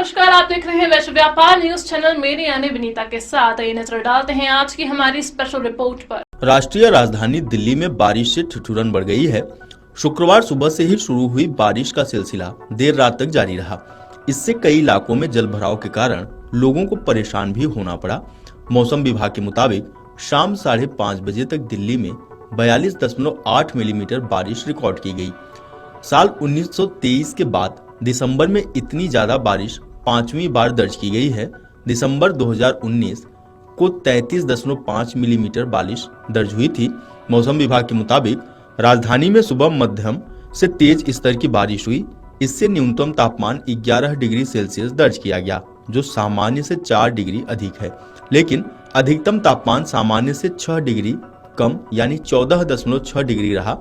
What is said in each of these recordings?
नमस्कार, आप देख रहे हैं वैश्व व्यापार न्यूज चैनल। मेरी यानी विनीता के साथ ये नजर डालते हैं आज की हमारी स्पेशल रिपोर्ट पर। राष्ट्रीय राजधानी दिल्ली में बारिश से ठिठुरन बढ़ गई है। शुक्रवार सुबह से ही शुरू हुई बारिश का सिलसिला देर रात तक जारी रहा। इससे कई इलाकों में जल भराव के कारण लोगों को परेशान भी होना पड़ा। मौसम विभाग के मुताबिक शाम 5:30 बजे तक दिल्ली में 42.8 मिलीमीटर बारिश रिकॉर्ड की गई। साल 1923 के बाद दिसंबर में इतनी ज्यादा बारिश पांचवी बार दर्ज की गई है। दिसंबर 2019 को 33.5 मिलीमीटर बारिश दर्ज हुई थी। मौसम विभाग के मुताबिक राजधानी में सुबह मध्यम से तेज स्तर की बारिश हुई। इससे न्यूनतम तापमान 11 डिग्री सेल्सियस दर्ज किया गया, जो सामान्य से 4 डिग्री अधिक है। लेकिन अधिकतम तापमान सामान्य से 6 डिग्री कम यानी 14.6 डिग्री रहा।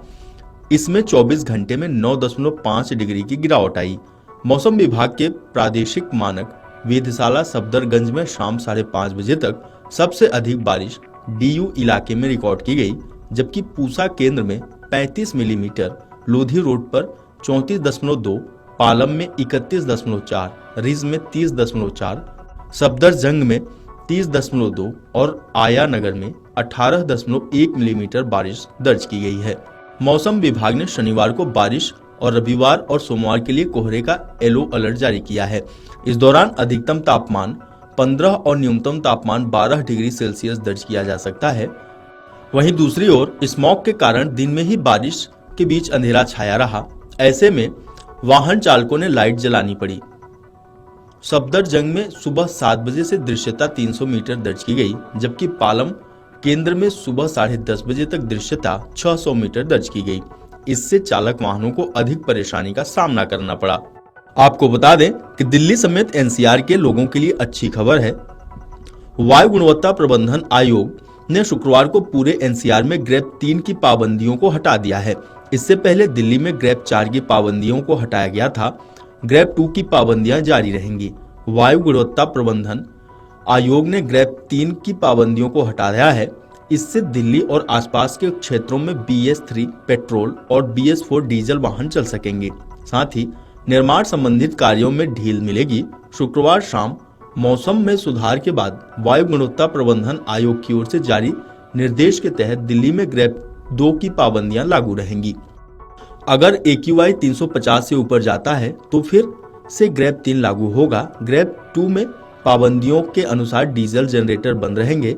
इसमें 24 घंटे में 9.5 डिग्री की गिरावट आई। मौसम विभाग के प्रादेशिक मानक वेधशाला सफदरगंज में शाम 5:30 बजे तक सबसे अधिक बारिश डीयू इलाके में रिकॉर्ड की गई, जबकि पूसा केंद्र में 35 मिलीमीटर, लोधी रोड पर 34.2, पालम में 31.4, रिज में 30.4, सफदरजंग में 30.2 और आया नगर में 18.1 मिलीमीटर बारिश दर्ज की गई है। मौसम विभाग ने शनिवार को बारिश और रविवार और सोमवार के लिए कोहरे का येलो अलर्ट जारी किया है। इस दौरान अधिकतम तापमान 15 और न्यूनतम तापमान 12 डिग्री सेल्सियस दर्ज किया जा सकता है। वहीं दूसरी ओर स्मॉग के कारण दिन में ही बारिश के बीच अंधेरा छाया रहा। ऐसे में वाहन चालकों ने लाइट जलानी पड़ी। सफदरजंग में सुबह 7 बजे से दृश्यता 300 मीटर दर्ज की गई, जबकि पालम केंद्र में सुबह 10:30 बजे तक दृश्यता 600 मीटर दर्ज की गई। इससे चालक वाहनों को अधिक परेशानी का सामना करना पड़ा। आपको बता दें कि दिल्ली समेत एनसीआर के लोगों के लिए अच्छी खबर है। वायु गुणवत्ता प्रबंधन आयोग ने शुक्रवार को पूरे एनसीआर में ग्रेप 3 की पाबंदियों को हटा दिया है। इससे पहले दिल्ली में ग्रेप 4 की पाबंदियों को हटाया गया था। ग्रेप 2 की पाबंदियां जारी रहेंगी। वायु गुणवत्ता प्रबंधन आयोग ने ग्रेप 3 की पाबंदियों को हटा दिया है। इससे दिल्ली और आसपास के क्षेत्रों में BS3 पेट्रोल और BS4 डीजल वाहन चल सकेंगे। साथ ही निर्माण संबंधित कार्यों में ढील मिलेगी। शुक्रवार शाम मौसम में सुधार के बाद वायु गुणवत्ता प्रबंधन आयोग की ओर से जारी निर्देश के तहत दिल्ली में ग्रेप 2 की पाबंदियां लागू रहेंगी। अगर AQI 350 से ऊपर जाता है तो फिर से ग्रेप 3 लागू होगा। ग्रेप 2 में पाबंदियों के अनुसार डीजल जनरेटर बंद रहेंगे।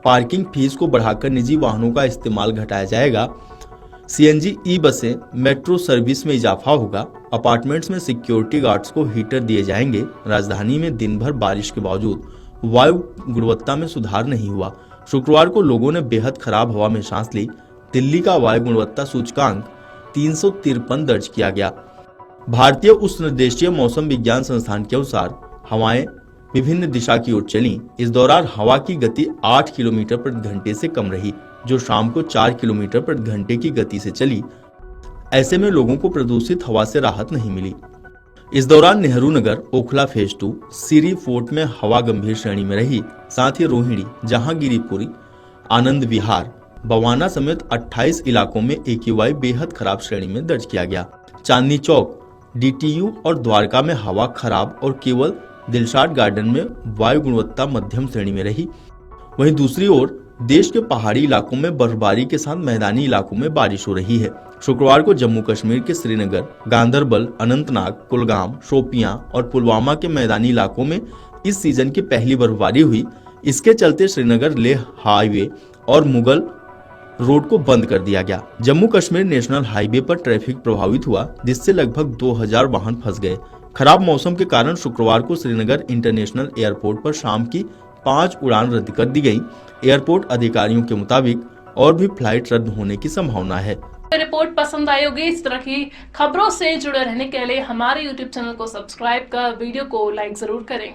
पार्किंग फीस को बढ़ाकर निजी वाहनों का इस्तेमाल घटाया जाएगा। CNG ई बसें, मेट्रो सर्विस में इजाफा होगा। अपार्टमेंट्स में सिक्योरिटी गार्ड्स को हीटर दिए जाएंगे। राजधानी में दिन भर बारिश के बावजूद वायु गुणवत्ता में सुधार नहीं हुआ। शुक्रवार को लोगों ने बेहद खराब हवा में सांस ली। दिल्ली का वायु गुणवत्ता सूचकांक 353 दर्ज किया गया। भारतीय उष्णदेशीय मौसम विज्ञान संस्थान के अनुसार हवाएं विभिन्न दिशा की ओर चली। इस दौरान हवा की गति 8 किलोमीटर प्रति घंटे से कम रही, जो शाम को 4 किलोमीटर प्रति घंटे की गति से चली। ऐसे में लोगों को प्रदूषित हवा से राहत नहीं मिली। इस दौरान नेहरू नगर, ओखला फेज 2, सीरी फोर्ट में हवा गंभीर श्रेणी में रही। साथ ही रोहिणी, जहांगीरपुरी, आनंद विहार, बवाना समेत 28 इलाकों में AQI बेहद खराब श्रेणी में दर्ज किया गया। चांदनी चौक, DTU और द्वारका में हवा खराब और केवल दिलशाद गार्डन में वायु गुणवत्ता मध्यम श्रेणी में रही। वहीं दूसरी ओर देश के पहाड़ी इलाकों में बर्फबारी के साथ मैदानी इलाकों में बारिश हो रही है। शुक्रवार को जम्मू कश्मीर के श्रीनगर, गांदरबल, अनंतनाग, कुलगाम, शोपियां और पुलवामा के मैदानी इलाकों में इस सीजन की पहली बर्फबारी हुई। इसके चलते श्रीनगर लेह हाईवे और मुगल रोड को बंद कर दिया गया। जम्मू कश्मीर नेशनल हाईवे पर ट्रैफिक प्रभावित हुआ, जिससे लगभग 2000 वाहन फंस गए। खराब मौसम के कारण शुक्रवार को श्रीनगर इंटरनेशनल एयरपोर्ट पर शाम की 5 उड़ान रद्द कर दी गई। एयरपोर्ट अधिकारियों के मुताबिक और भी फ्लाइट रद्द होने की संभावना है। रिपोर्ट पसंद आई होगी। इस तरह की खबरों से जुड़े रहने के लिए हमारे YouTube चैनल को सब्सक्राइब कर वीडियो को लाइक जरूर करें।